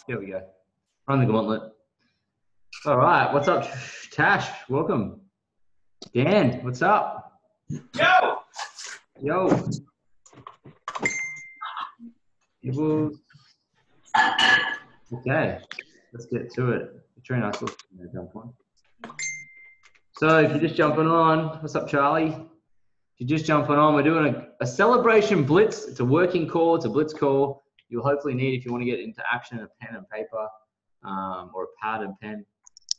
Here we go. Run the gauntlet. All right. What's up, Tash? Welcome. Dan, what's up? Yo! Yo. Okay. Let's get to it. Katrina, I saw you jump on. So if you're just jumping on, what's up, Charlie? If you're just jumping on, we're doing a celebration blitz. It's a working call. It's a blitz call. You'll hopefully need, if you want to get into action, a pen and paper or a pad and pen.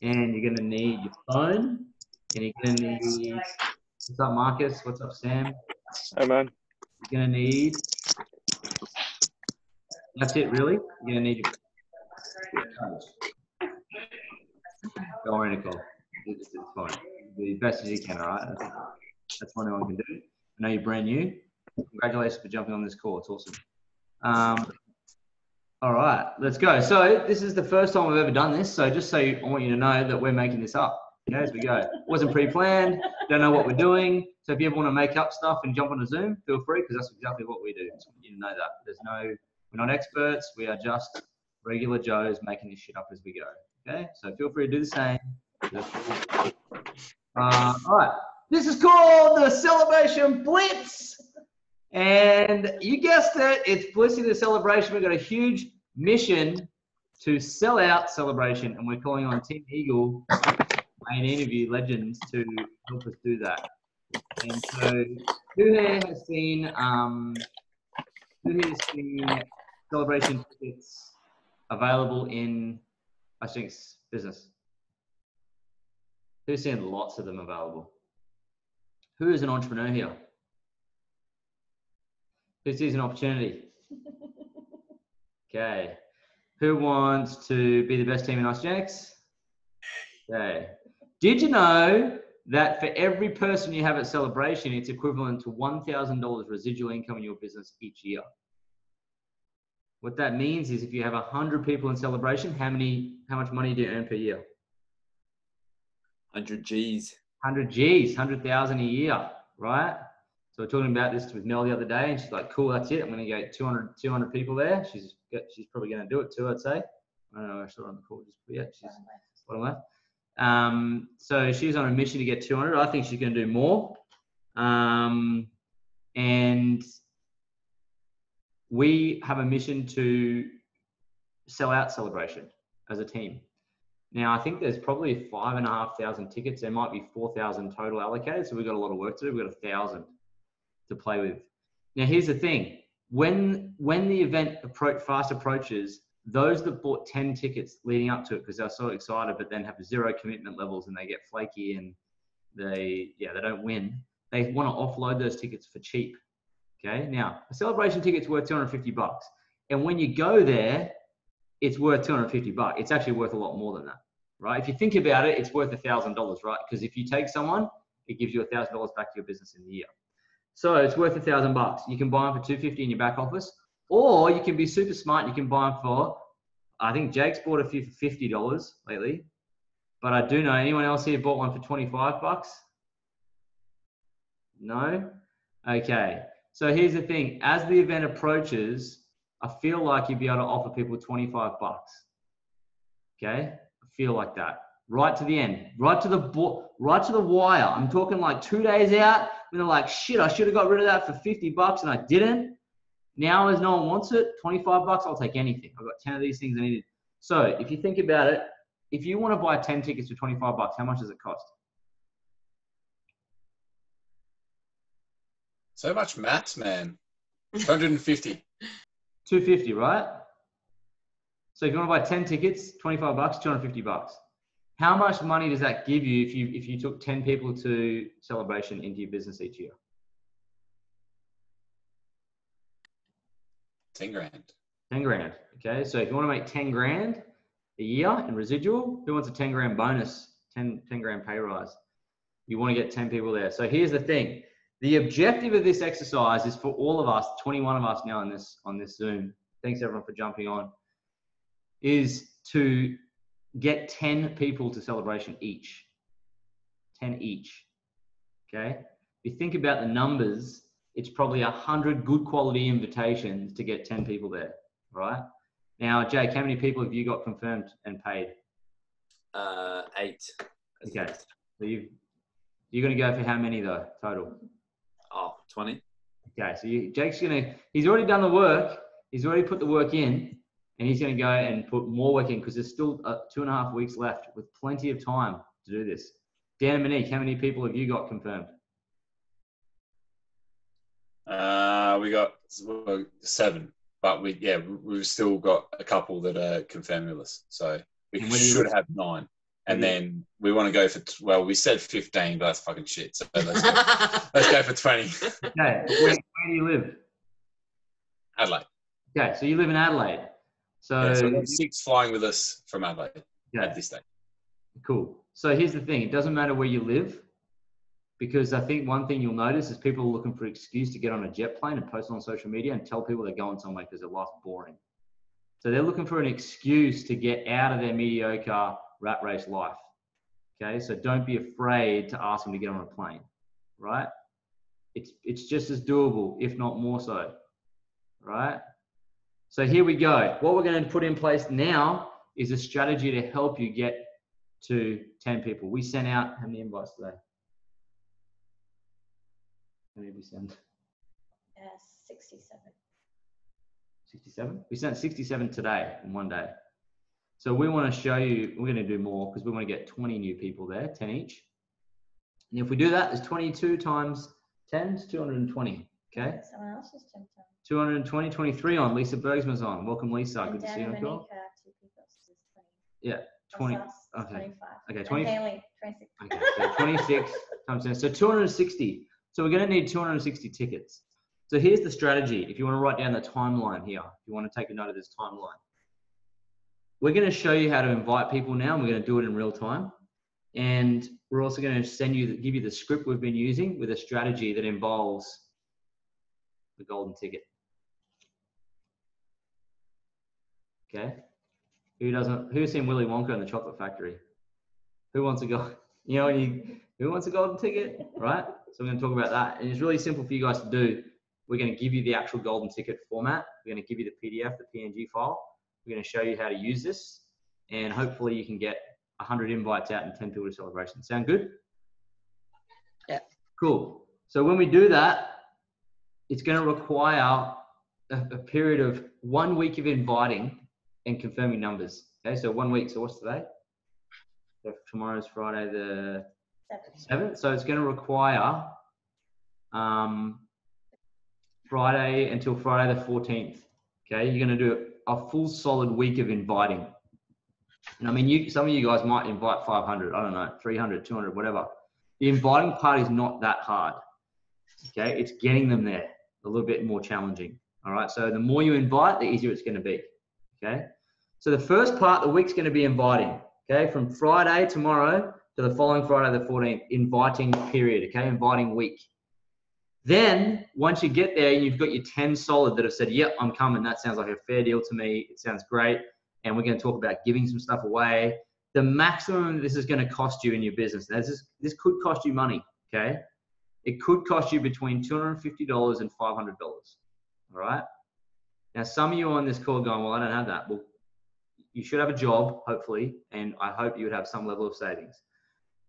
And you're going to need your phone. And you're going to need, what's up, Marcus? What's up, Sam? Hey, man. You're going to need, that's it, really? You're going to need your coach. Don't worry, Nicole. It's fine. Do as best as you can, all right? That's what anyone can do. I know you're brand new. Congratulations for jumping on this call. It's awesome. All right, let's go. So this is the first time we've ever done this. So just so I want you to know that we're making this up, okay, as we go. It wasn't pre-planned. Don't know what we're doing. So if you ever want to make up stuff and jump on a Zoom, feel free, because that's exactly what we do. Just want you to know that. We're not experts. We are just regular Joes making this shit up as we go. Okay, so feel free to do the same. All right, this is called the Celebration Blitz. And you guessed it, it's Blitzing the Celebration. We've got a huge mission to sell out Celebration, and we're calling on Team Eagle and interview legends to help us do that. And so, who here has seen Celebration tickets available in, I think, business? Who's seen lots of them available? Who is an entrepreneur here? Who sees an opportunity? Okay. Who wants to be the best team in Isogenics? Okay. Did you know that for every person you have at Celebration, it's equivalent to $1,000 residual income in your business each year? What that means is if you have 100 people in Celebration, how much money do you earn per year? 100 G's. 100 G's, 100,000 a year, right? So we're talking about this with Mel the other day, and she's like, cool, that's it. I'm going to get 200 people there. She's probably going to do it too, I'd say. I don't know, I saw her on the call. She's bottom left. So she's on a mission to get 200. I think she's going to do more. And we have a mission to sell out Celebration as a team. Now, I think there's probably 5,500 tickets. There might be 4,000 total allocated. So we've got a lot of work to do. We've got 1,000 to play with. Now, here's the thing. When the event fast approaches, those that bought 10 tickets leading up to it because they're so excited, but then have 0 commitment levels and they get flaky and they don't win, they want to offload those tickets for cheap. Okay. Now, a Celebration ticket's worth $250. And when you go there, it's worth $250. It's actually worth a lot more than that, right? If you think about it, it's worth $1,000, right? Because if you take someone, it gives you $1,000 back to your business in the year. So it's worth $1,000. You can buy them for $250 in your back office, or you can be super smart. You can buy them for, I think Jake's bought a few for $50 lately, but I do know anyone else here bought one for $25? No? Okay. So here's the thing. As the event approaches, I feel like you'd be able to offer people $25. Okay? I feel like that. Right to the end, right to the wire. I'm talking like 2 days out, when they're like, shit, I should have got rid of that for $50 and I didn't. Now, as no one wants it, $25, I'll take anything. I've got 10 of these things I needed. So if you think about it, if you want to buy 10 tickets for $25, how much does it cost? So much maths, man. 150. 250, right? So if you want to buy 10 tickets, $25, $250. How much money does that give you if you took 10 people to Celebration into your business each year? 10 grand. 10 grand. Okay. So if you want to make 10 grand a year in residual, who wants a 10 grand bonus, 10 grand pay rise? You want to get 10 people there. So here's the thing. The objective of this exercise is for all of us, 21 of us now on this Zoom. Thanks everyone for jumping on. Is to get 10 people to Celebration each. 10 each. Okay. If you think about the numbers, it's probably 100 good quality invitations to get 10 people there, right? Now, Jake, how many people have you got confirmed and paid? 8. Okay. So you're going to go for how many though, total? 20. Okay. So Jake's he's already done the work. He's already put the work in, and he's going to go and put more work in because there's still 2.5 weeks left with plenty of time to do this. Dan and Monique, how many people have you got confirmed? We got 7, but we've still got a couple that are confirmed with us, so we should have 9. And then we want to go for we said 15, but that's fucking shit. So let's go for 20. Okay, where do you live? Adelaide. Okay, so you live in Adelaide. So we've got 6 flying with us from Adelaide at this stage. Cool. So here's the thing: it doesn't matter where you live. Because I think one thing you'll notice is people are looking for an excuse to get on a jet plane and post on social media and tell people they're going somewhere because their life's boring. So they're looking for an excuse to get out of their mediocre rat race life. Okay, so don't be afraid to ask them to get on a plane, right? It's just as doable, if not more so, right? So here we go. What we're going to put in place now is a strategy to help you get to 10 people. We sent out how many invites today? How many did we send? 67. 67? We sent 67 today in one day. So we want to show you, we're going to do more because we want to get 20 new people there, 10 each. And if we do that, there's 22 times 10 is 220. Okay. Someone else is jumped on. 220, 23 on. Lisa Bergsman's on. Welcome, Lisa. And Good to see you on the call. 2 people, so it's 20. Yeah, 20. Us, Okay. 25. Okay, And 20. Haley, 26. Okay, so 26 times 10. So 260. So we're going to need 260 tickets. So here's the strategy. If you want to write down the timeline here, if you want to take a note of this timeline, we're going to show you how to invite people now, and we're going to do it in real time. And we're also going to give you the script we've been using with a strategy that involves the golden ticket. Okay. Who's seen Willy Wonka and the Chocolate Factory? Who wants to go? Who wants a golden ticket, right? So we're going to talk about that. And it's really simple for you guys to do. We're going to give you the actual golden ticket format. We're going to give you the PDF, the PNG file. We're going to show you how to use this. And hopefully you can get 100 invites out and 10 people to celebration. Sound good? Yeah. Cool. So when we do that, it's going to require a period of 1 week of inviting and confirming numbers. Okay, so 1 week. So what's today? So tomorrow's Friday the 7th. So it's going to require Friday until Friday the 14th. Okay, you're going to do a full solid week of inviting. And I mean, some of you guys might invite 500, I don't know, 300, 200, whatever. The inviting part is not that hard. Okay, it's getting them there, a little bit more challenging. All right, so the more you invite, the easier it's going to be. Okay, so the first part, the week's going to be inviting. Okay, from Friday tomorrow to the following Friday the 14th, inviting period. Okay, inviting week. Then once you get there, you've got your 10 solid that have said, yep, I'm coming. That sounds like a fair deal to me. It sounds great. And we're going to talk about giving some stuff away. The maximum this is going to cost you in your business. Now, this could cost you money, okay? It could cost you between $250 and $500, all right? Now, some of you on this call are going, well, I don't have that. Well, you should have a job, hopefully, and I hope you would have some level of savings.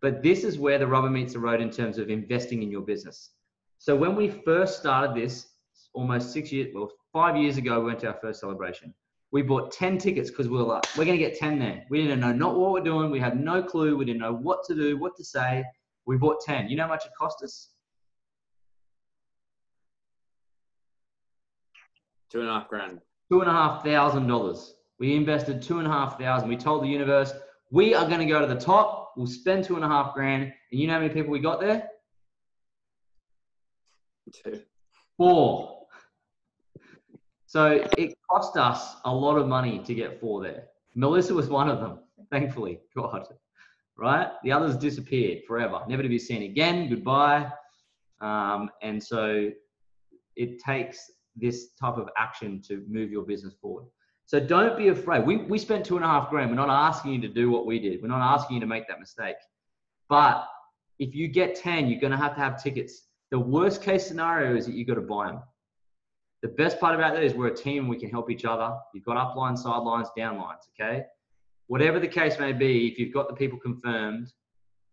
But this is where the rubber meets the road in terms of investing in your business. So when we first started this, almost 5 years ago, we went to our first celebration. We bought 10 tickets because we were like, we're going to get 10 there. We didn't know not what we're doing. We had no clue. We didn't know what to do, what to say. We bought 10. You know how much it cost us? $2,500. $2,500. We invested $2,500. We told the universe, we are going to go to the top. We'll spend $2,500. And you know how many people we got there? 2. 4. So it cost us a lot of money to get 4 there. Melissa was one of them, thankfully, God, right? The others disappeared forever, never to be seen again, goodbye. And so it takes this type of action to move your business forward. So don't be afraid. We spent $2,500. We're not asking you to do what we did. We're not asking you to make that mistake. But if you get 10, you're going to have tickets. The worst case scenario is that you've got to buy them. The best part about that is we're a team and we can help each other. You've got uplines, sidelines, downlines, okay? Whatever the case may be, if you've got the people confirmed,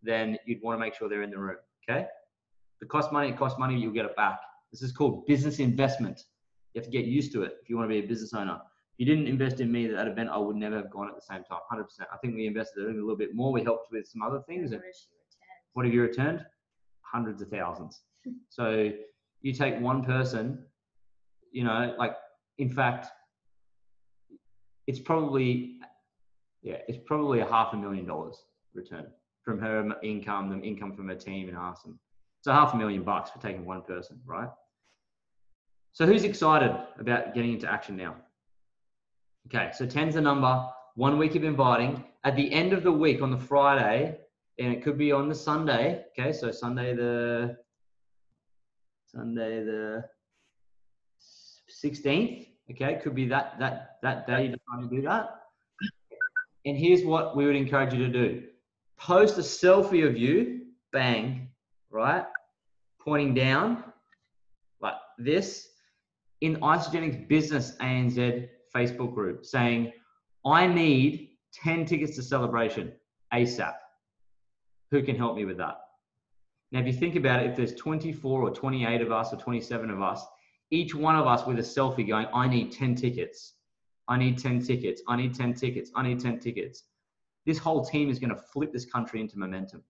then you'd want to make sure they're in the room, okay? If it costs money, you'll get it back. This is called business investment. You have to get used to it if you want to be a business owner. If you didn't invest in me at that event, I would never have gone at the same time, 100%. I think we invested a little bit more. We helped with some other things. And what have you returned? Hundreds of thousands. So you take one person, you know, like, in fact, it's probably $500,000 return from her income, the income from her team and Arson. So $500,000 for taking one person, right? So who's excited about getting into action now? Okay, so 10's the number, 1 week of inviting. At the end of the week on the Friday, and it could be on the Sunday, okay, so Sunday the 16th, okay, could be that day you're trying to do that. And here's what we would encourage you to do. Post a selfie of you, bang, right, pointing down like this in Isagenix Business ANZ Facebook group saying, I need 10 tickets to Celebration ASAP. Who can help me with that? Now, if you think about it, if there's 24 or 28 of us or 27 of us, each one of us with a selfie going, I need 10 tickets. I need 10 tickets. I need 10 tickets. I need 10 tickets. This whole team is going to flip this country into momentum.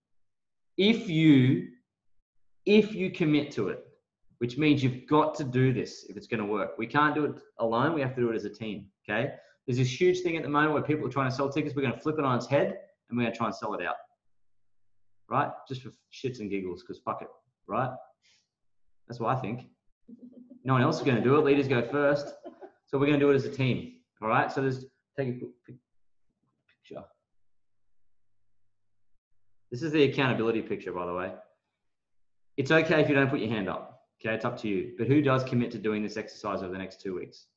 If you commit to it, which means you've got to do this if it's going to work. We can't do it alone. We have to do it as a team, okay? There's this huge thing at the moment where people are trying to sell tickets. We're going to flip it on its head and we're going to try and sell it out, right? Just for shits and giggles, because fuck it, right? That's what I think. No one else is going to do it. Leaders go first. So we're going to do it as a team, all right? So take a quick picture. This is the accountability picture, by the way. It's okay if you don't put your hand up. Okay, it's up to you. But who does commit to doing this exercise over the next 2 weeks?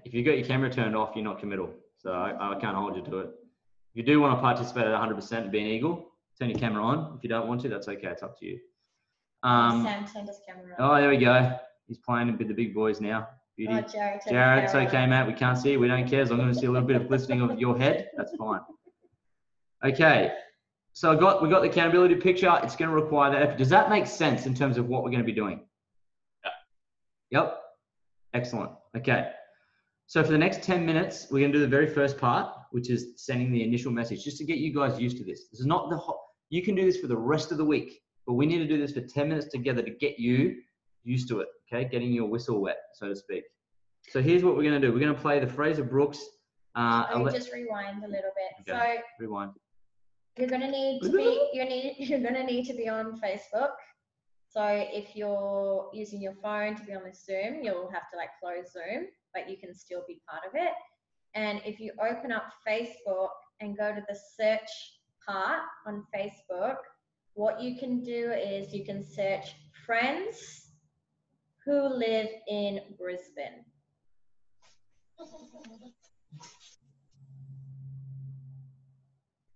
If you've got your camera turned off, you're not committal. So I can't hold you to it. If you do want to participate at 100% and be an eagle, turn your camera on. If you don't want to, that's okay. It's up to you. Sam turned his camera on. Oh, there we go. He's playing with the big boys now. Beauty. Oh, Jared, it's okay, mate. We can't see you. We don't care. As long as we see a little bit of glistening of your head, that's fine. Okay. So we got the accountability picture. It's going to require that effort. Does that make sense in terms of what we're going to be doing? Yeah. Yep. Excellent. Okay. So for the next 10 minutes, we're going to do the very first part, which is sending the initial message, just to get you guys used to this. This is not you can do this for the rest of the week, but we need to do this for 10 minutes together to get you used to it. Okay. Getting your whistle wet, so to speak. So here's what we're going to do. We're going to play the Fraser Brooks. Let me just rewind a little bit. Okay. So rewind. you're going to need to be on Facebook. So if you're using your phone to be on this Zoom, you'll have to like close Zoom, but you can still be part of it. And if you open up Facebook and go to the search part on Facebook, what you can do is you can search friends who live in Brisbane.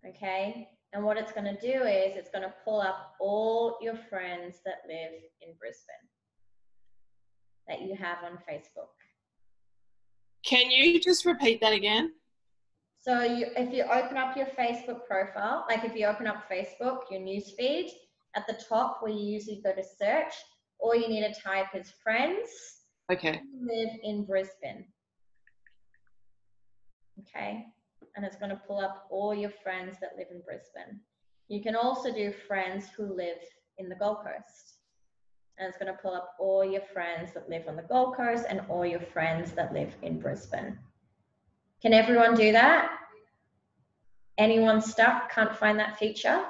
Okay. And what it's going to do is it's going to pull up all your friends that live in Brisbane that you have on Facebook. Can you just repeat that again? So if you open up your Facebook profile, like if you open up Facebook, your newsfeed, at the top where you usually go to search, all you need to type is friends Okay. who live in Brisbane. Okay. And it's going to pull up all your friends that live in Brisbane. You can also do friends who live in the Gold Coast. And it's going to pull up all your friends that live on the Gold Coast and all your friends that live in Brisbane. Can everyone do that? Anyone stuck, can't find that feature?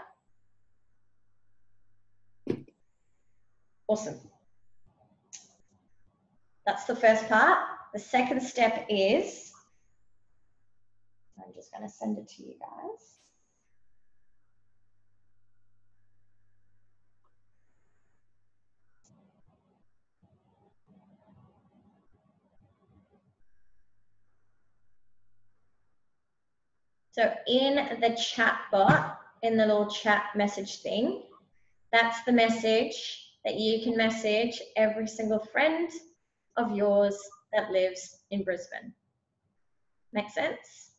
Awesome. That's the first part. The second step is, I'm just going to send it to you guys. So in the chat bot, in the little chat message thing, that's the message that you can message every single friend of yours that lives in Brisbane. Make sense?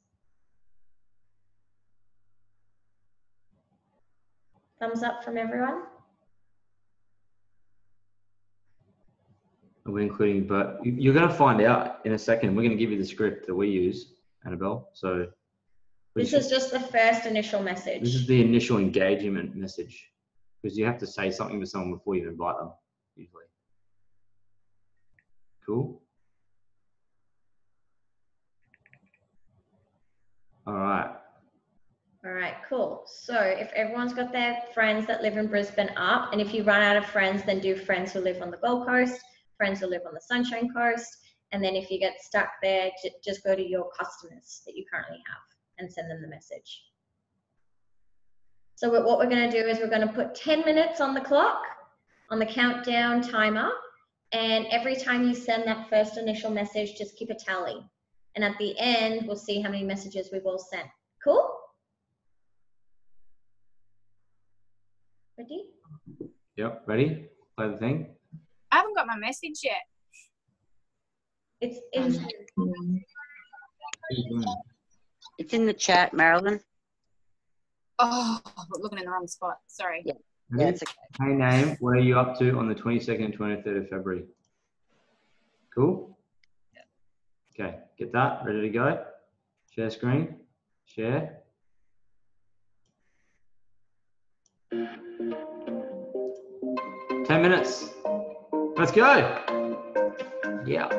Thumbs up from everyone. We're including, but you're going to find out in a second. We're going to give you the script that we use, Annabelle. So this is just the first initial message. This is the initial engagement message, because you have to say something to someone before you invite them, usually. Cool. All right. All right, cool. So if everyone's got their friends that live in Brisbane up, and if you run out of friends, then do friends who live on the Gold Coast, friends who live on the Sunshine Coast, and then if you get stuck there, just go to your customers that you currently have and send them the message. So what we're going to do is we're going to put 10 minutes on the clock, on the countdown timer, and every time you send that first initial message, just keep a tally. And at the end, we'll see how many messages we've all sent. Cool? Ready? Yep, ready? Play the thing. I haven't got my message yet. It's in. It's in the chat, Marilyn. Oh, I'm looking in the wrong spot. Sorry. Yeah, Ready? it's okay. Hey, name, what are you up to on the 22nd and 23rd of February? Cool? Yeah. Okay, get that, ready to go? Share screen, share. Ten minutes. Let's go. Yeah.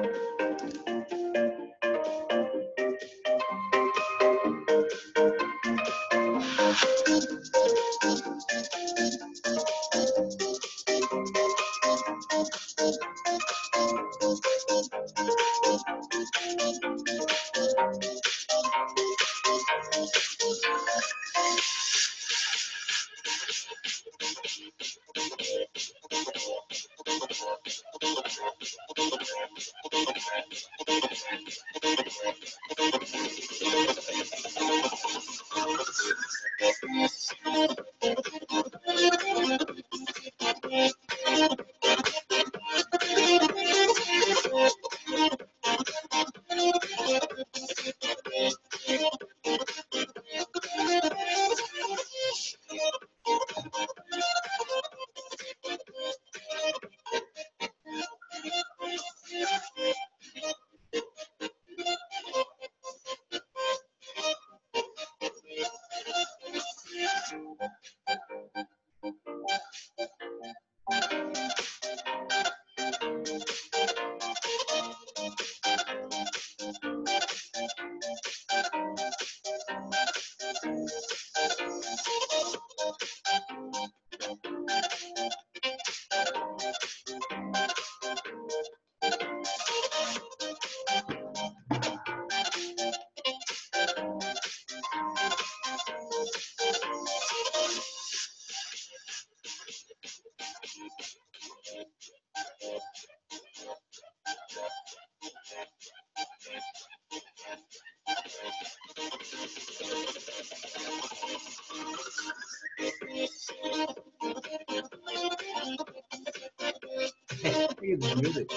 Music.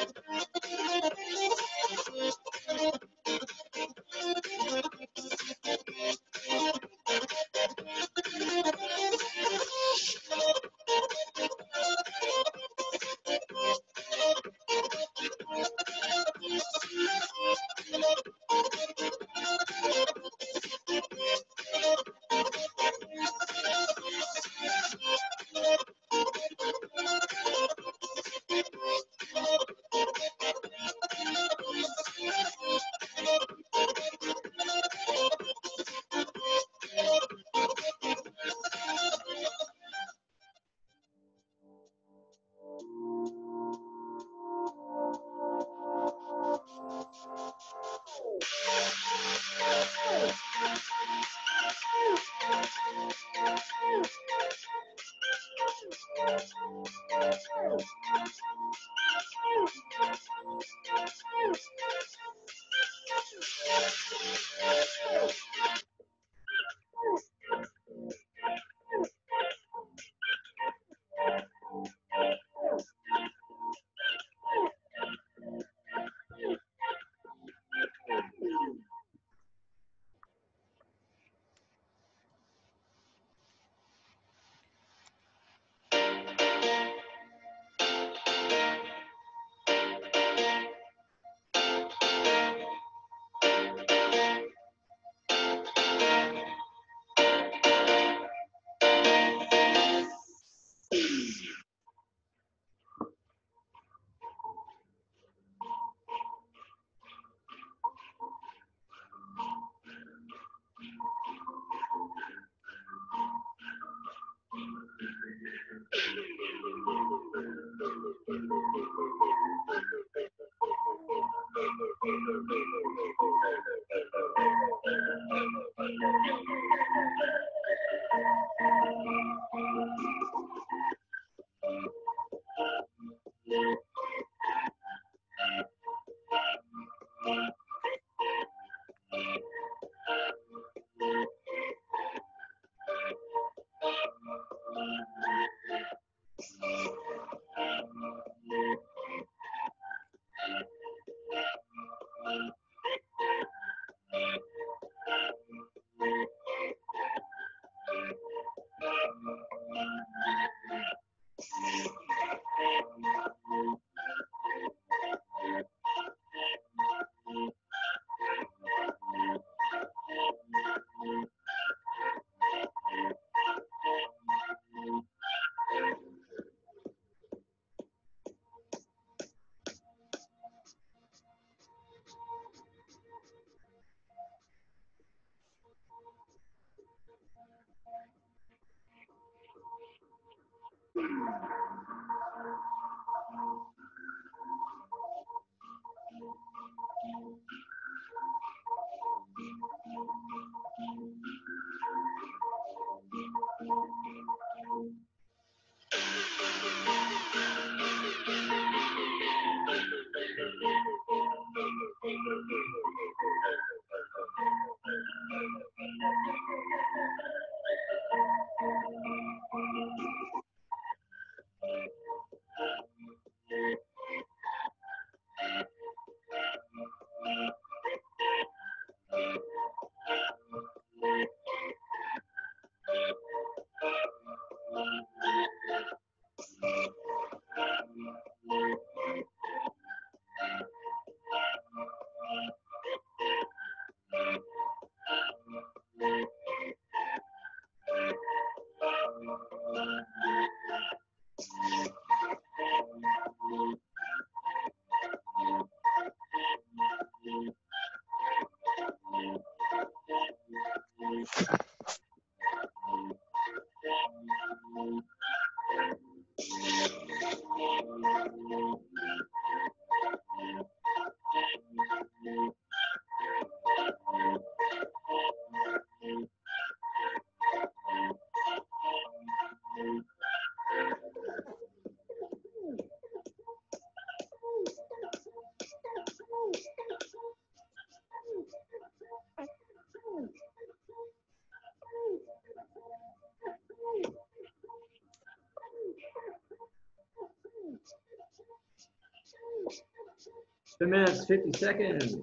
2 minutes, 50 seconds.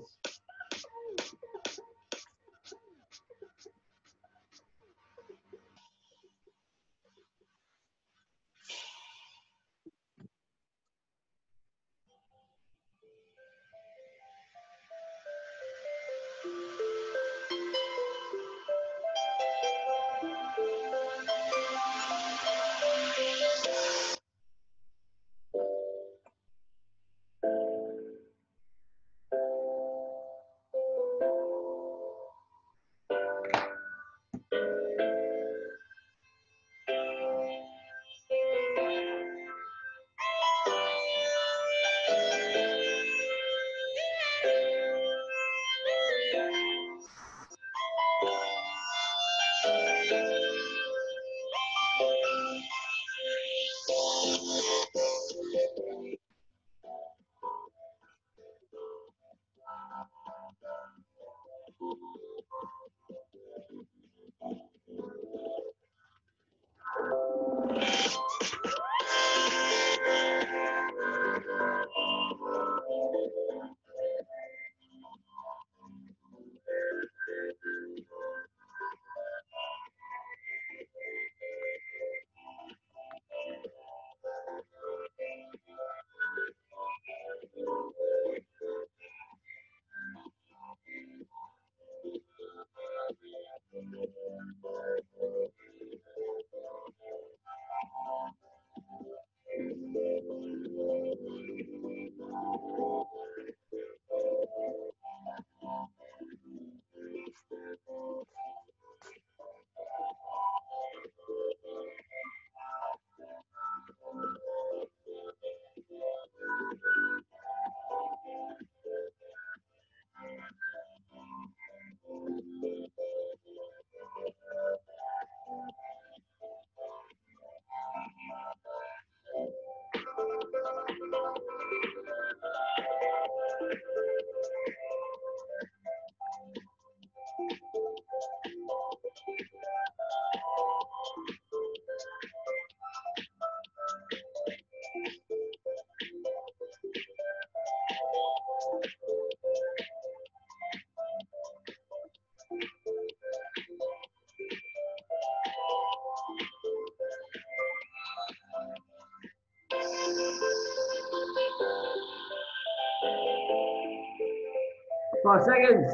5 seconds.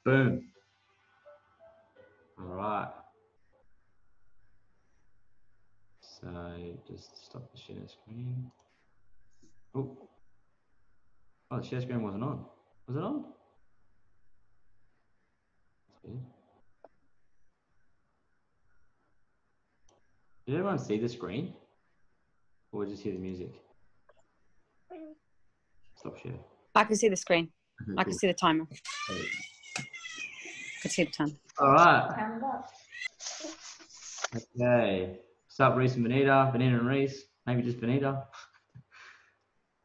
Boom. All right. So just stop the share screen. Oh, the share screen wasn't on. Was it on? That's weird. Did everyone see the screen? Or just hear the music? Stop share. I can see the screen. Okay, I can cool. see the timer. Okay. I can see the time. All right. Time's up. Okay. What's up, Reese and Benita? Benita and Reese. Maybe just Benita.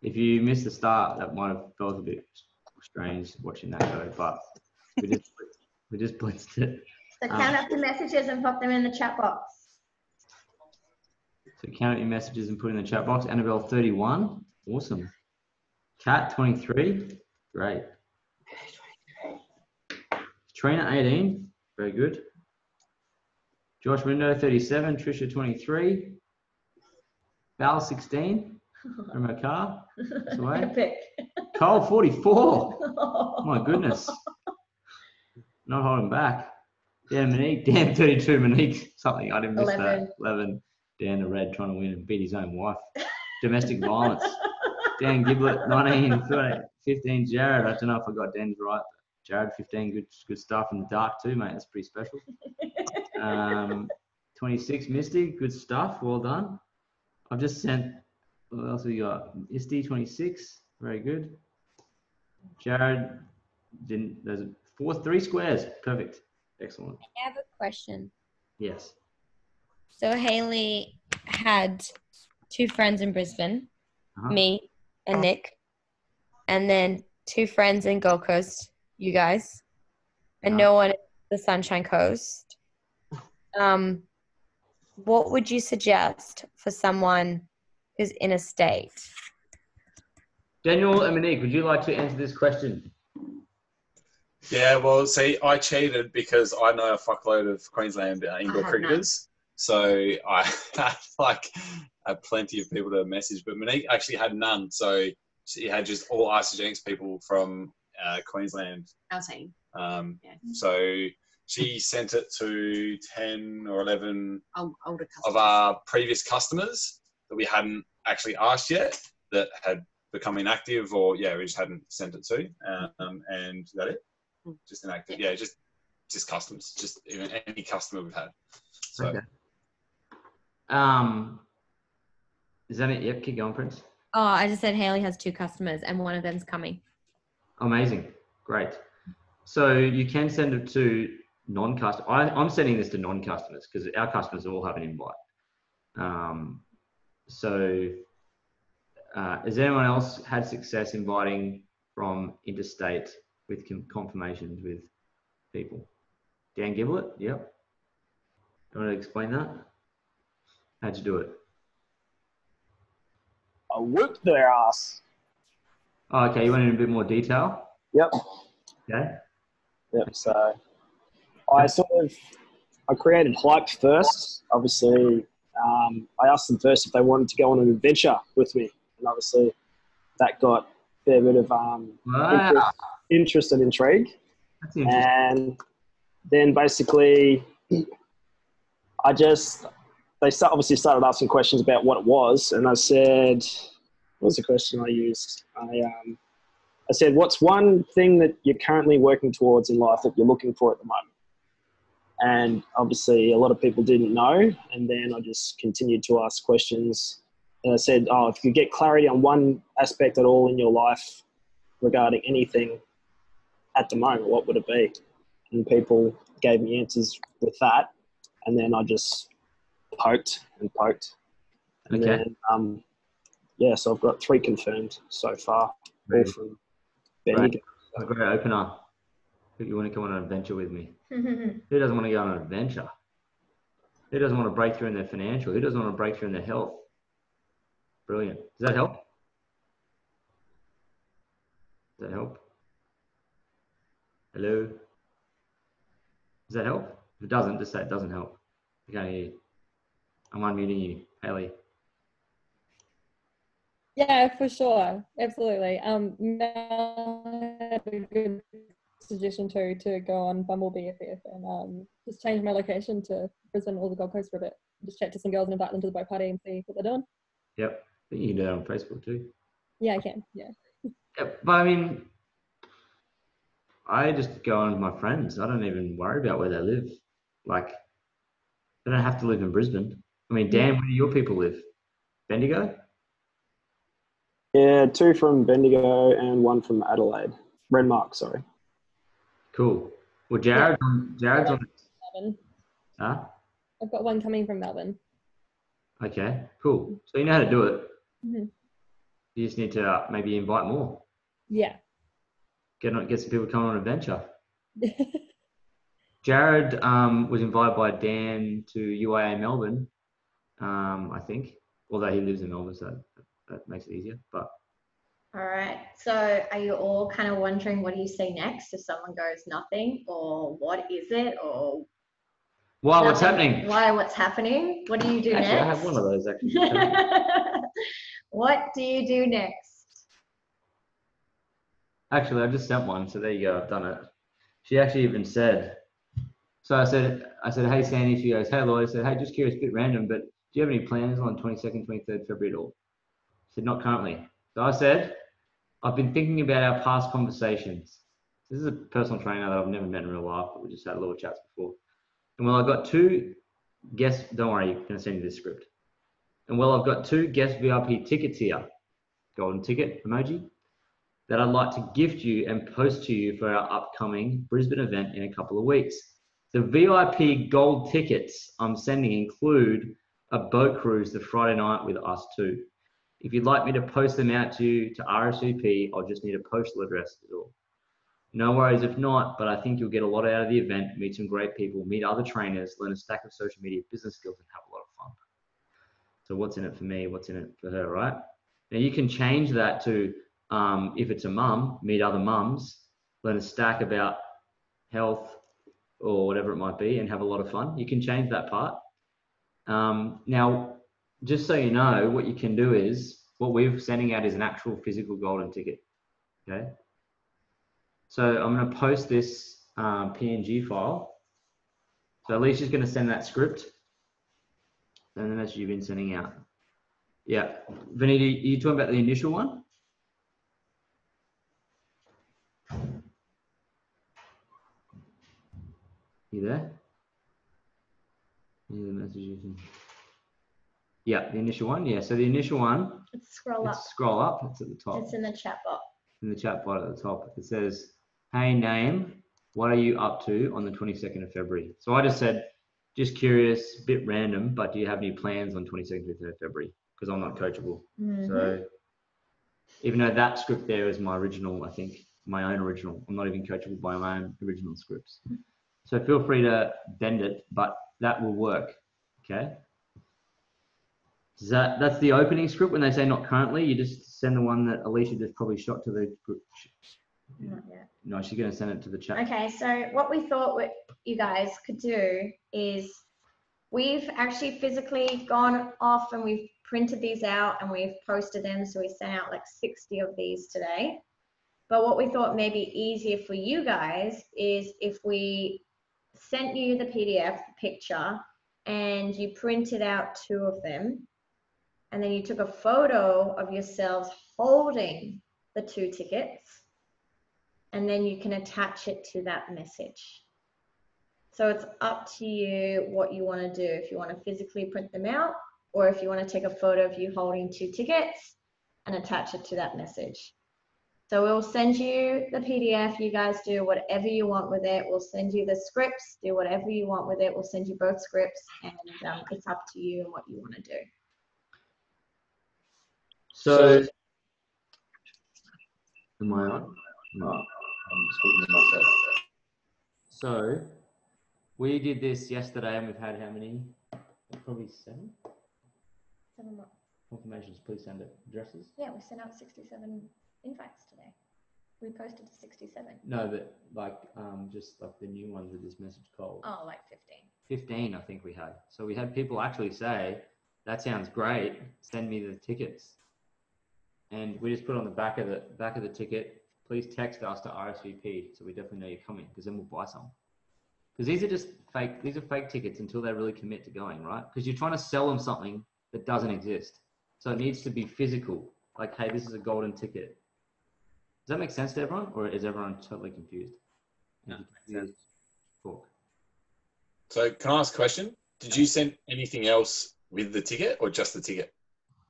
If you missed the start, that might have felt a bit strange watching that go, but we just blitzed it. So count up the messages and pop them in the chat box. So count up your messages and put in the chat box. Annabelle 31. Awesome. Kat 23. Great. Trina 18. Very good. Josh Window 37. Trisha 23. Val 16. From her car. That's away. Epic. Cole 44. Oh my goodness. Not holding back. Dan Monique. Dan 32. Monique something. I didn't miss 11. that. 11. Dan the Red trying to win and beat his own wife. Domestic violence. Dan Giblet 19. 15. Jared. I don't know if I got Dan's right. Jared 15. Good stuff in the dark too, mate. That's pretty special. 26. Misty. Good stuff. Well done. I've just sent. What else have we got? Isty 26. Very good. Jared didn't. There's 3 squares. Perfect. Excellent. I have a question. Yes. So Haley had 2 friends in Brisbane, me and Nick, and then 2 friends in Gold Coast, you guys, and no one in the Sunshine Coast. What would you suggest for someone who's in a state? Daniel and Monique, would you like to answer this question? Yeah, well, see, I cheated because I know a fuckload of Queensland indoor cricketers. So I had plenty of people to message, but Monique actually had none. So she had just all Isogenics people from Queensland. Our team. So she sent it to 10 or 11 older of our previous customers that we hadn't actually asked yet that had become inactive, or we just hadn't sent it to. And is that it? Just inactive. Yeah, just customers, just any customer we've had. So. Okay. Is that it? Yep, keep going, Prince. Oh, I just said Haley has 2 customers and one of them's coming. Amazing. Great. So you can send it to non-customers. I'm sending this to non-customers because our customers all have an invite. Has anyone else had success inviting from interstate with confirmations with people? Dan Giblet? Yep. You want to explain that? How'd you do it? I whooped their ass. Oh, okay. You went in a bit more detail? Yep. Okay. Yep. So I created hype first. Obviously, I asked them first if they wanted to go on an adventure with me. And obviously that got a fair bit of interest and intrigue. That's interesting. And then basically they obviously started asking questions about what it was. And I said, what was the question I used? I said, what's one thing that you're currently working towards in life that you're looking for at the moment? And obviously a lot of people didn't know. And then I just continued to ask questions. And I said, if you get clarity on one aspect at all in your life regarding anything at the moment, what would it be? And people gave me answers with that. And then I just poked and poked. And okay. Then, so I've got 3 confirmed so far. All from Benny. A great opener. You want to come on an adventure with me? Who doesn't want to go on an adventure? Who doesn't want to break through in their financial? Who doesn't want to break through in their health? Brilliant. Does that help? Does that help? Hello? Does that help? If it doesn't, just say it doesn't help. I can't hear you. I'm unmuting you, Haley. Yeah, for sure. Absolutely. Mel had a good suggestion too to go on Bumble BFF and just change my location to Brisbane or the Gold Coast for a bit. Just chat to some girls and invite them to the boat party and see what they're doing. Yep. I think you can do that on Facebook too. Yeah, I can. Yeah. Yep. But I mean, I just go on with my friends. I don't even worry about where they live. Like, they don't have to live in Brisbane. I mean, Dan, where do your people live? Bendigo? Yeah, 2 from Bendigo and 1 from Adelaide. Renmark, sorry. Cool. Well, Jared's on Melbourne. Huh? I've got one coming from Melbourne. Okay, cool. So you know how to do it. Mm-hmm. You just need to maybe invite more. Yeah. Get some people coming on an adventure. Jared was invited by Dan to UIA Melbourne, I think. Although he lives in Melbourne, so that makes it easier. But all right. So are you all kind of wondering what do you say next if someone goes nothing, or what is it, or why? What's happening? Why? What's happening? What do you do actually, next? I have one of those actually. What do you do next? Actually, I just sent one, so there you go. I've done it. She actually even said. So I said, hey Sandy. She goes, hey Lloyd. I said, hey, just curious, a bit random, but do you have any plans on 22nd, 23rd February at all? I said, not currently. So I said, I've been thinking about our past conversations. This is a personal trainer that I've never met in real life, but we just had little chats before. And well, I've got 2 guest. Don't worry, I'm gonna send you this script. And well, I've got 2 guest VIP tickets here, golden ticket emoji, that I'd like to gift you and post to you for our upcoming Brisbane event in a couple of weeks. The VIP gold tickets I'm sending include a boat cruise the Friday night with us 2. If you'd like me to post them out to you to RSVP, I'll just need a postal address at all. No worries if not, but I think you'll get a lot out of the event, meet some great people, meet other trainers, learn a stack of social media business skills, and have a lot of fun. So what's in it for me? What's in it for her, right? Now you can change that to, if it's a mum, meet other mums, learn a stack about health or whatever it might be, and have a lot of fun. You can change that part. Now, just so you know, what you can do is, what we're sending out is an actual physical golden ticket, okay? So I'm going to post this PNG file. So Alicia's going to send that script and the message you've been sending out. Yeah. Vanita, are you talking about the initial one? You there? Yeah, the message you can... Yeah, the initial one. Yeah, so the initial one. Scroll up. Scroll up. It's at the top. It's in the chat box. In the chat box at the top. It says, hey, name, what are you up to on the 22nd of February? So I just said, just curious, a bit random, but do you have any plans on 22nd of February? Because I'm not coachable. Mm-hmm. So even though that script there is my original, I think, my own original. I'm not even coachable by my own original scripts. So feel free to bend it, but that will work, okay? That's the opening script. When they say not currently, you just send the one that Alicia just probably shot to the group. Not yet. No, she's going to send it to the chat. Okay, so what we thought you guys could do is we've actually physically gone off and we've printed these out and we've posted them. So we sent out like 60 of these today. But what we thought may be easier for you guys is if we sent you the PDF, the picture, and you printed out 2 of them, and then you took a photo of yourselves holding the 2 tickets, and then you can attach it to that message. So it's up to you what you want to do. If you want to physically print them out, or if you want to take a photo of you holding 2 tickets and attach it to that message. So we'll send you the PDF. You guys do whatever you want with it. We'll send you the scripts. Do whatever you want with it. We'll send you both scripts, and it's up to you and what you want to do. So, am I on? No, I'm speaking to myself. So, we did this yesterday, and we've had how many? Probably 7. 7 what? Confirmations, please send it. Addresses? Yeah, we sent out 67 invites today. We posted 67. No, but like just like the new ones that this message called. Oh, like 15. 15, I think we had. So we had people actually say, that sounds great, send me the tickets. and we just put on the back of the ticket, please text us to RSVP, so we definitely know you're coming, because then we'll buy some. Because these are just fake. These are fake tickets until they really commit to going, right? Because you're trying to sell them something that doesn't exist, so it needs to be physical. Like, hey, this is a golden ticket. Does that make sense to everyone, or is everyone totally confused? No, makes sense. Cool. So can I ask a question? Did you send anything else with the ticket or just the ticket?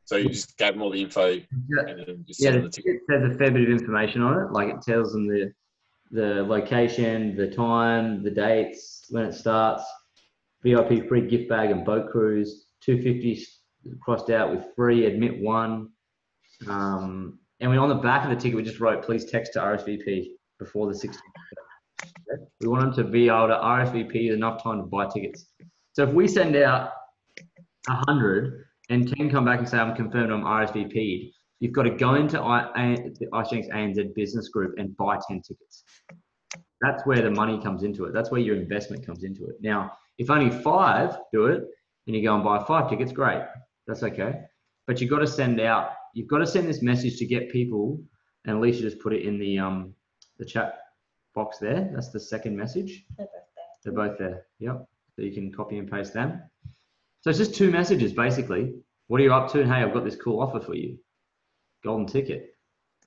So you just gave them all the info and then just sent them the ticket? There's a fair bit of information on it. Like, it tells them the location, the time, the dates, when it starts, VIP free gift bag and boat cruise, 250 crossed out with free, admit one. And on the back of the ticket, we just wrote, please text to RSVP before the 16th. We want them to be able to RSVP enough time to buy tickets. So if we send out 100 and 10 come back and say, I'm confirmed, I'm RSVP'd, you've got to go into the iShank's ANZ business group and buy 10 tickets. That's where the money comes into it. That's where your investment comes into it. Now, if only 5 do it and you go and buy 5 tickets, great. That's okay. But you've got to send this message to get people, and Alicia just put it in the chat box there. That's the second message. They're both there. Yep. So you can copy and paste them. So it's just 2 messages, basically. What are you up to? And hey, I've got this cool offer for you. Golden ticket.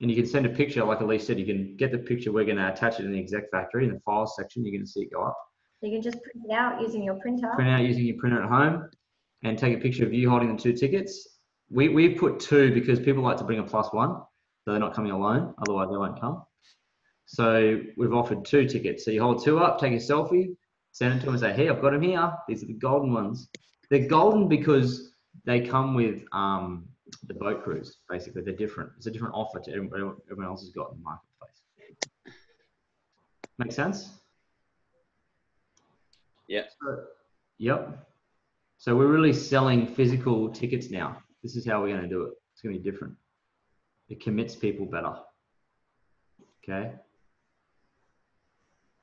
And you can send a picture, like Elise said, you can get the picture. We're going to attach it in the exec factory in the files section. You're going to see it go up. You can just print it out using your printer. Print out using your printer at home and take a picture of you holding the 2 tickets. We've put 2 because people like to bring a +1, so they're not coming alone. Otherwise, they won't come. So we've offered 2 tickets. So you hold 2 up, take a selfie, send it to them and say, hey, I've got them here. These are the golden ones. They're golden because they come with the boat cruise, basically. They're different. It's a different offer to everyone else has got in the marketplace. Make sense? Yeah. Yep. So we're really selling physical tickets now. This is how we're going to do it. It's going to be different. It commits people better. Okay.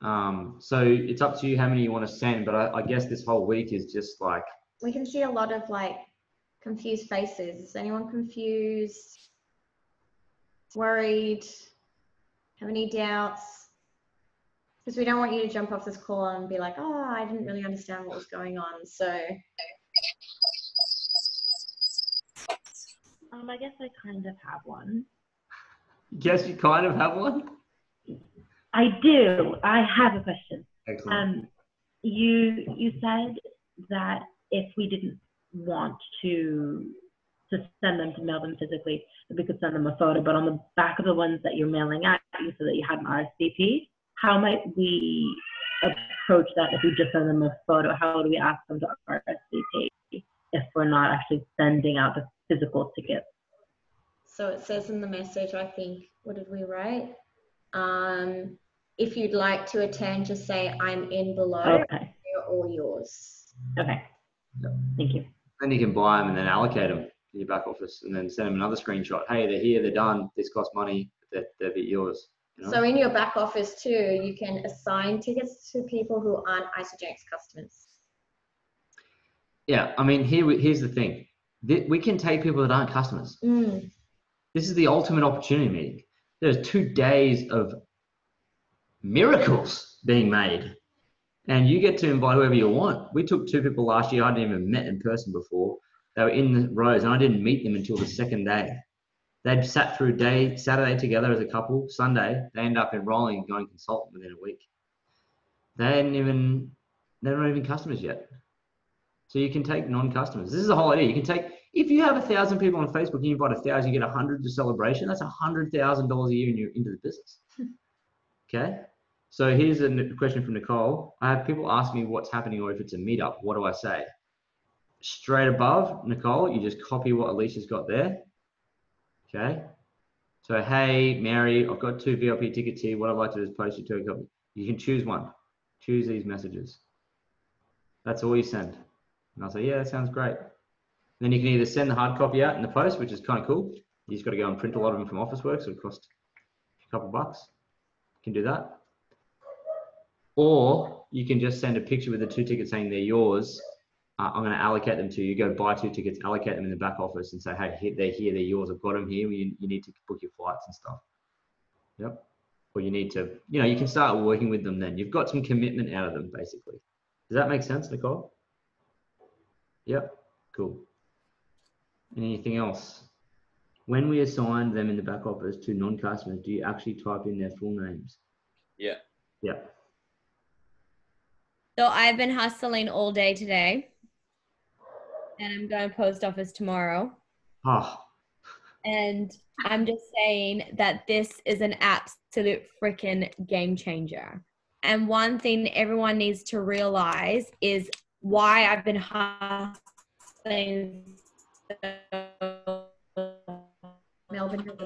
So it's up to you how many you want to send, but I guess this whole week is just like... We can see a lot of like confused faces. Is anyone confused, worried, have any doubts? Because we don't want you to jump off this call and be like, oh, I didn't really understand what was going on. So I guess I kind of have one. Yes, you kind of have one? I do. I have a question. Excellent. You said that if we didn't want to send them, to mail them physically, that we could send them a photo, but on the back of the ones that you're mailing out, you said that you had an RSVP. How might we approach that if we just send them a photo? How do we ask them to RSVP if we're not actually sending out the physical ticket? So it says in the message, I think, what did we write? If you'd like to attend, just say, I'm in below. Okay. They're all yours. Okay. Thank you. Then you can buy them and then allocate them to your back office and then send them another screenshot. Hey, they're here, they're done. This costs money. They're yours. You know? So in your back office too, you can assign tickets to people who aren't Isagenix customers. Yeah, I mean, here's the thing. We can take people that aren't customers. This is the ultimate opportunity meeting. There's 2 days of miracles being made. And you get to invite whoever you want. We took 2 people last year I hadn't even met in person before. They were in the rows and I didn't meet them until the 2nd day. They'd sat through Saturday together as a couple. Sunday, they end up enrolling and going consultant within a week. They're not even customers yet. So you can take non-customers. This is the whole idea. You can take, if you have 1,000 people on Facebook and you invite 1,000, you get 100 to celebration. That's $100,000 a year and you're into the business. Okay. So here's a question from Nicole. I have people ask me what's happening or if it's a meetup. What do I say? Straight above, Nicole, you just copy what Alicia's got there. Okay. So, hey, Mary, I've got 2 VIP tickets here. What I'd like to do is post you 2 copies. You can choose one. Choose these messages. That's all you send. And I'll say, yeah, that sounds great. Then you can either send the hard copy out in the post, which is kind of cool. You just got to go and print a lot of them from Officeworks. So it costs a couple bucks. You can do that. Or you can just send a picture with the 2 tickets saying they're yours I'm going to allocate them to you. Go buy 2 tickets, allocate them in the back office, and say, hey, they're here, they're yours. I've got them here. You need to book your flights and stuff. Yep. Or you need to, you can start working with them then. You've got some commitment out of them, basically. Does that make sense, Nicole? Yep. Cool. Anything else? When we assign them in the back office to non-customers, do you actually type in their full names? Yeah. Yeah. So I've been hustling all day today, and I'm going to post office tomorrow. Oh. And I'm just saying that this is an absolute freaking game changer. And one thing everyone needs to realize is why I've been hustling so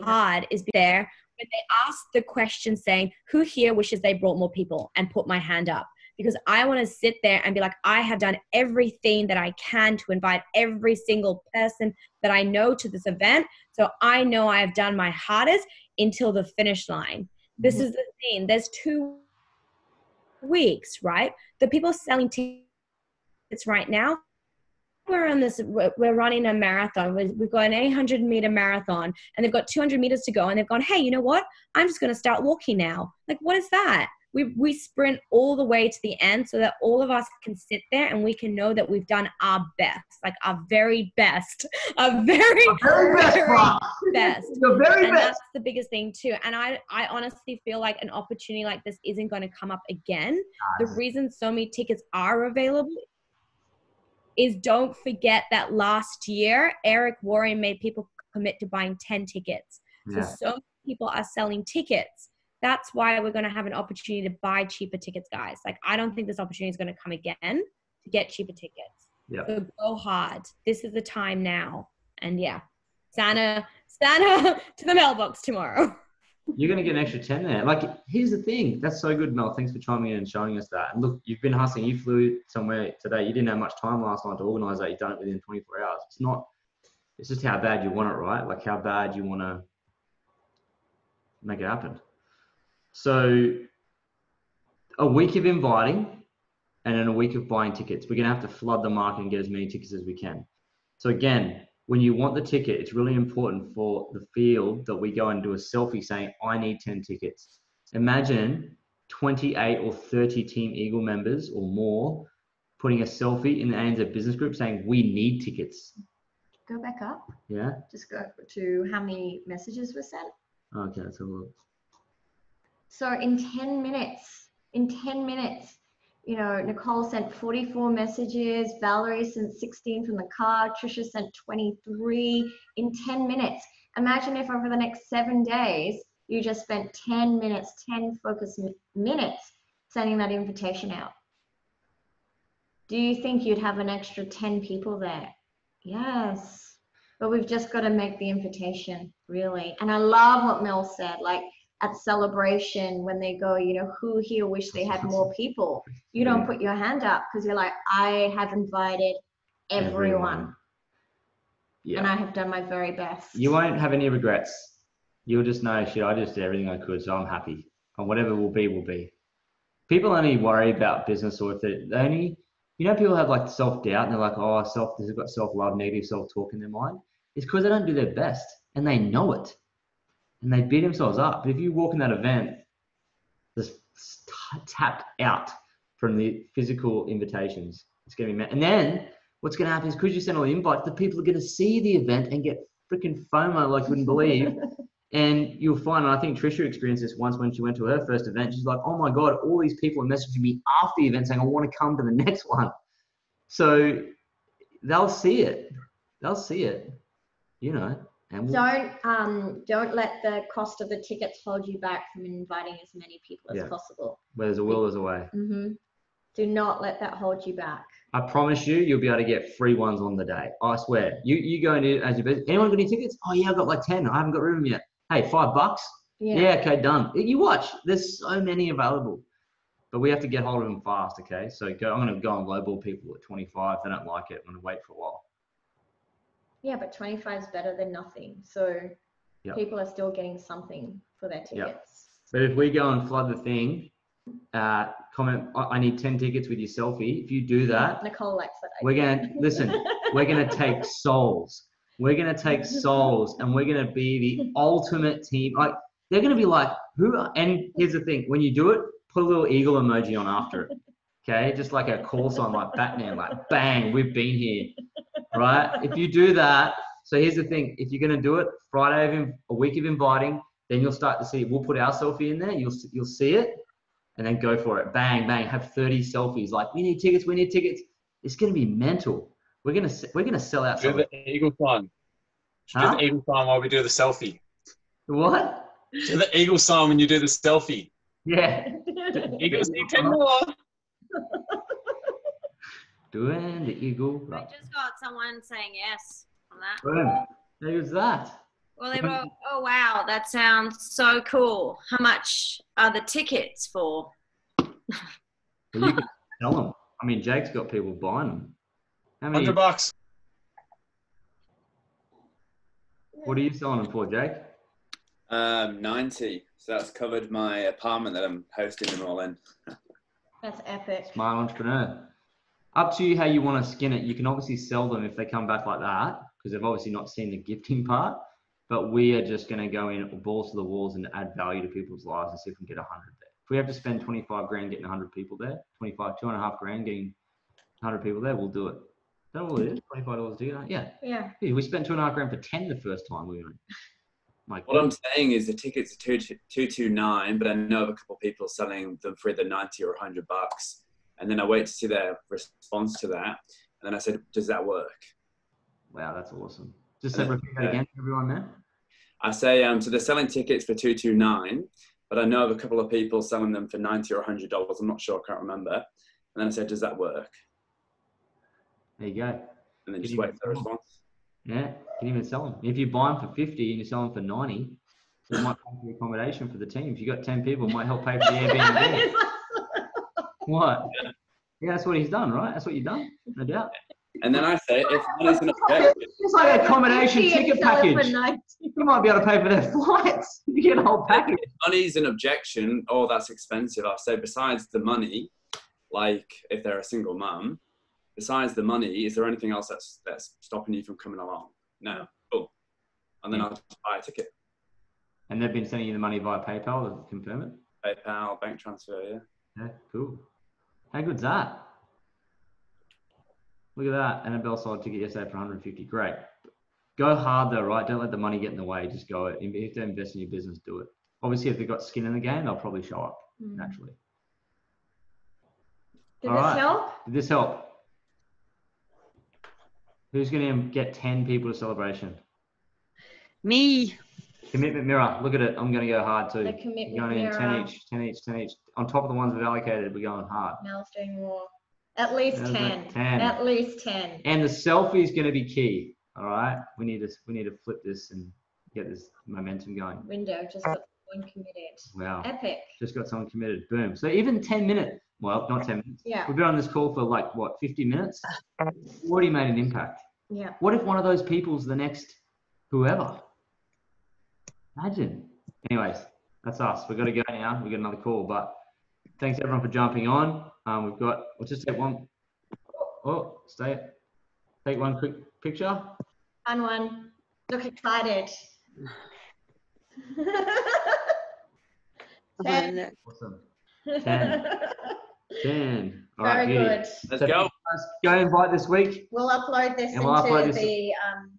hard is there when they ask the question saying, who here wishes they brought more people, and put my hand up. Because I want to sit there and be like, I have done everything that I can to invite every single person that I know to this event. So I know I have done my hardest until the finish line. This is the thing. There's 2 weeks, right? The people selling tickets right now, we're running a marathon. We've got an 800-meter marathon, and they've got 200 meters to go. And they've gone, hey, you know what? I'm just going to start walking now. Like, what is that? We sprint all the way to the end so that all of us can sit there and we can know that we've done our best, like our very best, our very best. The very and best. That's the biggest thing too. And I honestly feel like an opportunity like this isn't going to come up again. The reason so many tickets are available is, don't forget that last year, Eric Warren made people commit to buying 10 tickets. So many people are selling tickets. That's why we're going to have an opportunity to buy cheaper tickets, guys. Like, I don't think this opportunity is going to come again to get cheaper tickets. Yep. So go hard. This is the time now. And yeah, Santa to the mailbox tomorrow. You're going to get an extra 10 there. Like, here's the thing. That's so good, Mel. Thanks for chiming in and showing us that. And look, you've been hustling. You flew somewhere today. You didn't have much time last night to organize that. You've done it within 24 hours. It's just how bad you want it, right? Like, how bad you want to make it happen. So a week of inviting and then a week of buying tickets. We're going to have to flood the market and get as many tickets as we can. So again, when you want the ticket, it's really important for the field that we go and do a selfie saying, I need 10 tickets. Imagine 28 or 30 Team Eagle members or more putting a selfie in the ANZ business group saying, we need tickets. Go back up. Yeah. Just go to how many messages were sent. Okay, let's have a look. So in 10 minutes, Nicole sent 44 messages, Valerie sent 16 from the car, Trisha sent 23 in 10 minutes. Imagine if over the next 7 days, you just spent 10 minutes, 10 focus minutes sending that invitation out. Do you think you'd have an extra 10 people there? Yes. But we've just got to make the invitation, really. And I love what Mel said, like, at celebration when they go, who here wish they had more people? You don't put your hand up because you're like, I have invited everyone. Yeah. And I have done my very best. You won't have any regrets. You'll just know, shit, I just did everything I could, so I'm happy. And whatever will be, will be. People only worry about business, or if they only, people have like self-doubt and they're like, oh, they've got self-love, negative self-talk in their mind. It's because they don't do their best and they know it. And they beat themselves up. But if you walk in that event, just tapped out from the physical invitations, it's going to be mad. And then what's going to happen is, because you send all the invites, the people are going to see the event and get freaking FOMO like you wouldn't believe. And you'll find, and I think Trisha experienced this once when she went to her first event. She's like, oh my God, all these people are messaging me after the event saying, I want to come to the next one. So they'll see it. And don't let the cost of the tickets hold you back from inviting as many people as possible. Where there's a will, there's a way. Mm-hmm. Do not let that hold you back. I promise you'll be able to get free ones on the day. I swear. You go into as your business. Anyone got any tickets? Oh yeah, I've got like 10. I haven't got room yet. Hey, $5? Yeah, okay, done. You watch. There's so many available. But we have to get hold of them fast, okay? So I'm going to go and lowball people at 25. If they don't like it, I'm going to wait for a while. Yeah, but 25 is better than nothing. So people are still getting something for their tickets. But if we go and flood the thing comment, I need 10 tickets with your selfie. If you do that, Nicole likes that. we're gonna we're gonna take souls. We're gonna take souls, and we're gonna be the ultimate team. Like they're gonna be like, who? And here's the thing: when you do it, put a little eagle emoji on after it. Okay, just like a call sign, like Batman, like bang, we've been here, right? If you do that, so here's the thing: if you're gonna do it, Friday of a week of inviting, then you'll start to see. We'll put our selfie in there. You'll see it. And then go for it. Bang, bang. Have 30 selfies. Like we need tickets. We need tickets. It's gonna be mental. We're gonna sell out. Do the eagle sign. Do the eagle sign while we do the selfie. What? Do the eagle sign when you do the selfie. Yeah. Eagles need 10 more. Doing the eagle. I just got someone saying yes on that. Boom. Who's that? Well, they wrote, oh, wow, that sounds so cool. How much are the tickets for? Well, you can sell them. I mean, Jake's got people buying them. How many? $100. What are you selling them for, Jake? 90. So that's covered my apartment that I'm hosting them all in. That's epic. Smart entrepreneur. Up to you how you want to skin it. You can obviously sell them if they come back like that, because they've obviously not seen the gifting part. But we are just going to go in balls to the walls and add value to people's lives and see if we can get 100 there. If we have to spend 25 grand getting 100 people there, 2.5 grand getting 100 people there, we'll do it. Is that all it is? $25 to get? Yeah. Yeah. We spent 2.5 grand for 10 the first time we went. What I'm saying is the tickets are 229, but I know of a couple of people selling them for either 90 or $100. And then I wait to see their response to that. And then I said, does that work? Wow, that's awesome. Just repeat that again for everyone there. I say, so they're selling tickets for 229, but I know of a couple of people selling them for 90 or $100. I'm not sure, I can't remember. And then I said, does that work? There you go. And then just wait for the response. Yeah, can even sell them. If you buy them for 50 and you sell them for 90, so it might pay for the accommodation for the team. If you got 10 people, it might help pay for the Airbnb. What? Yeah, that's what he's done, right? That's what you've done, no doubt. And then I say, if money's an objection, it's like an accommodation ticket package. You might be able to pay for their flights. You get a whole package. If money's an objection, oh, that's expensive. I'll say, besides the money, like if they're a single mum, besides the money, is there anything else that's stopping you from coming along? No. Cool. And then I'll just buy a ticket. And they've been sending you the money via PayPal to confirm it? PayPal, bank transfer, yeah. Yeah, cool. How good's that? Look at that. Annabelle sold a ticket yesterday for 150. Great. Go hard though, right? Don't let the money get in the way. Just go it. If you have to invest in your business, do it. Obviously, if they've got skin in the game, they'll probably show up naturally. Did this help? Did this help? Who's going to get 10 people to celebration? Me. Commitment mirror. Look at it. I'm going to go hard too. The commitment going in mirror. 10 each. On top of the ones we've allocated, we're going hard. Mel's doing more. At least 10. 10. At least 10. And the selfie is going to be key. All right. We need to flip this and get this momentum going. Window just got one committed. Wow. Epic. Just got someone committed. Boom. So even 10 minutes. Well, not 10 minutes. Yeah. We've been on this call for like what, 50 minutes? We've already made an impact. Yeah. What if one of those people's the next whoever? Imagine. Anyways, that's us. We've got to go now. We've got another call, but thanks everyone for jumping on. We'll just take one. Oh, take one quick picture. And one. Look excited. 10. Awesome. 10. 10. All right, Very good. Let's go. Go invite this week. We'll upload this And we'll into upload this- the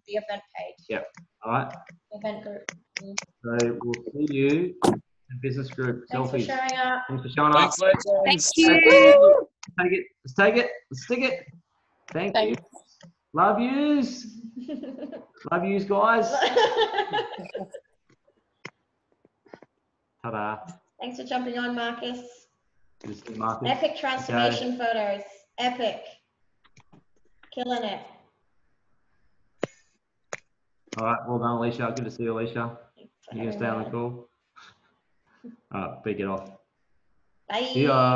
event page. Yep. All right. Event group. So we'll see you in the business group. Thanks for Selfies. showing up. Thanks for showing up. Thanks, Thank you. Take it. Let's take it. Let's stick it. Thank you. Love yous. Love yous, guys. Ta-da. Thanks for jumping on, Marcus. Good to see you, Marcus. Epic transformation photos. Epic. Killing it. All right. Well done, Alicia. Good to see you, Alicia. Thanks for You going to stay having on the me. call? All right. Beat it off. Bye. See ya.